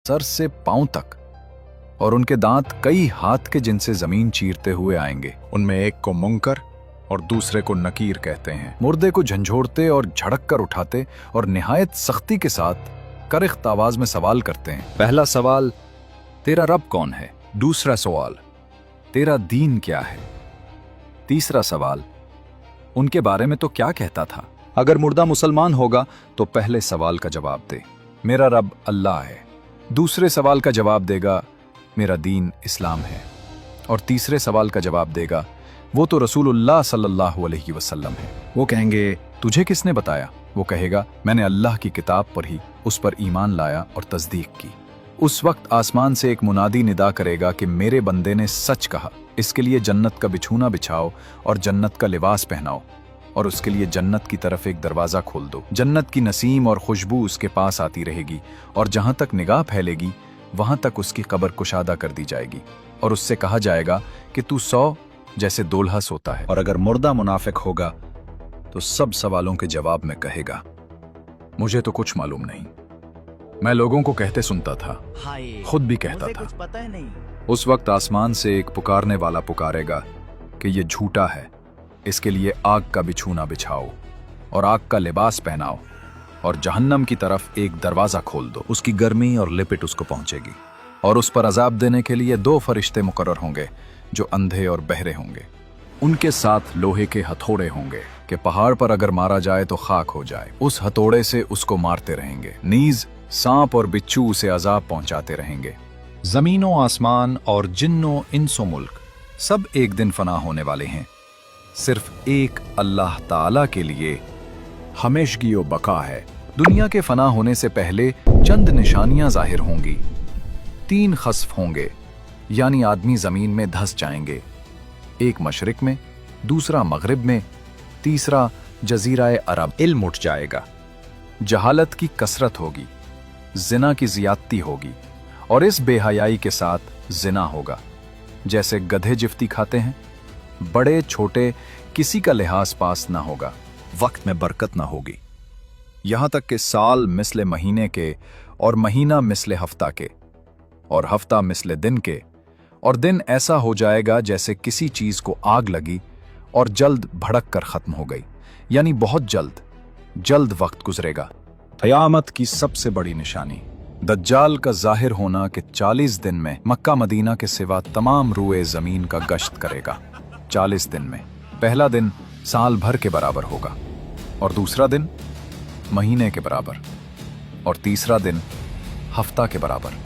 Sir से पांव तक, और उनके दांत कई हाथ के जिनसे जमीन चीरते हुए आएंगे। उनमें एक को मुंकर और दूसरे को नकीर कहते हैं। मुर्दे को झंझोड़ते और झड़क कर उठाते और निहायत सख्ती के साथ करिख्त आवाज में सवाल करते हैं। पहला सवाल, तेरा रब कौन है? दूसरा सवाल, तेरा दीन क्या है? तीसरा सवाल, उनके बारे में तो क्या कहता था? अगर मुर्दा मुसलमान होगा तो पहले सवाल का जवाब दे, मेरा रब अल्लाह है। दूसरे सवाल का जवाब देगा, मेरा दीन इस्लाम है। और तीसरे सवाल का जवाब देगा, वो तो रसूलुल्लाह सल्लल्लाहु अलैहि वसल्लम है। वो कहेंगे, तुझे किसने बताया? वो कहेगा, मैंने अल्लाह की किताब पढ़ी, उस पर ईमान लाया और तस्दीक की। उस वक्त आसमान से एक मुनादी निदा करेगा कि मेरे बंदे ने सच कहा, इसके लिए जन्नत का बिछूना बिछाओ और जन्नत का लिबास पहनाओ, और उसके लिए जन्नत की तरफ एक दरवाज़ा खोल दो। जन्नत की नसीम और खुशबू उसके पास आती रहेगी, और जहाँ तक निगाह फैलेगी वहाँ तक उसकी कब्र कुशादा कर दी जाएगी, और उससे कहा जाएगा कि तू सौ जैसे दोल्हा सोता है। और अगर मुर्दा मुनाफिक होगा तो सब सवालों के जवाब में कहेगा, मुझे तो कुछ मालूम नहीं, मैं लोगों को कहते सुनता था, खुद भी कहता था। कुछ पता है नहीं। उस वक्त आसमान से एक पुकारने वाला पुकारेगा कि ये झूठा है, इसके लिए आग का बिछूना बिछाओ और आग का लिबास पहनाओ, और जहन्नम की तरफ एक दरवाजा खोल दो। उसकी गर्मी और लिपिट उसको पहुंचेगी, और उस पर अजाब देने के लिए 2 फरिश्ते मुकर्रर होंगे जो अंधे और बहरे होंगे। उनके साथ लोहे के हथौड़े होंगे कि पहाड़ पर अगर मारा जाए तो खाक हो जाए। उस हथौड़े से उसको मारते रहेंगे। नीज, सांप और बिच्छू उसे अजाब पहुंचाते रहेंगे। जमीनों, आसमान और जिन्नों, इंसो मुल्क सब एक दिन फना होने वाले हैं। सिर्फ एक अल्लाह ताला के लिए हमेशगी व बका है। दुनिया के फना होने से पहले चंद निशानियां जाहिर होंगी। 3 खस्फ होंगे, यानी आदमी जमीन में धंस जाएंगे। एक मशरिक में, दूसरा मगरिब में, तीसरा जजीरा अरब। इल्म उठ जाएगा, जहालत की कसरत होगी, जिना की जियादती होगी, और इस बेहयाई के साथ जिना होगा। जैसे गधे जिफ्ती खाते हैं, बड़े छोटे किसी का लिहाज पास ना होगा। वक्त में बरकत ना होगी, यहां तक कि साल मिसले महीने के, और महीना मिसले हफ्ता के, और हफ्ता मिसले दिन के, और दिन ऐसा हो जाएगा जैसे किसी चीज को आग लगी और जल्द भड़क कर खत्म हो गई, यानी बहुत जल्द वक्त गुजरेगा। क़यामत की सबसे बड़ी निशानी दज्जाल का जाहिर होना कि 40 दिन में मक्का मदीना के सिवा तमाम रुए जमीन का गश्त करेगा। 40 दिन में पहला दिन साल भर के बराबर होगा, और दूसरा दिन महीने के बराबर, और तीसरा दिन हफ्ता के बराबर।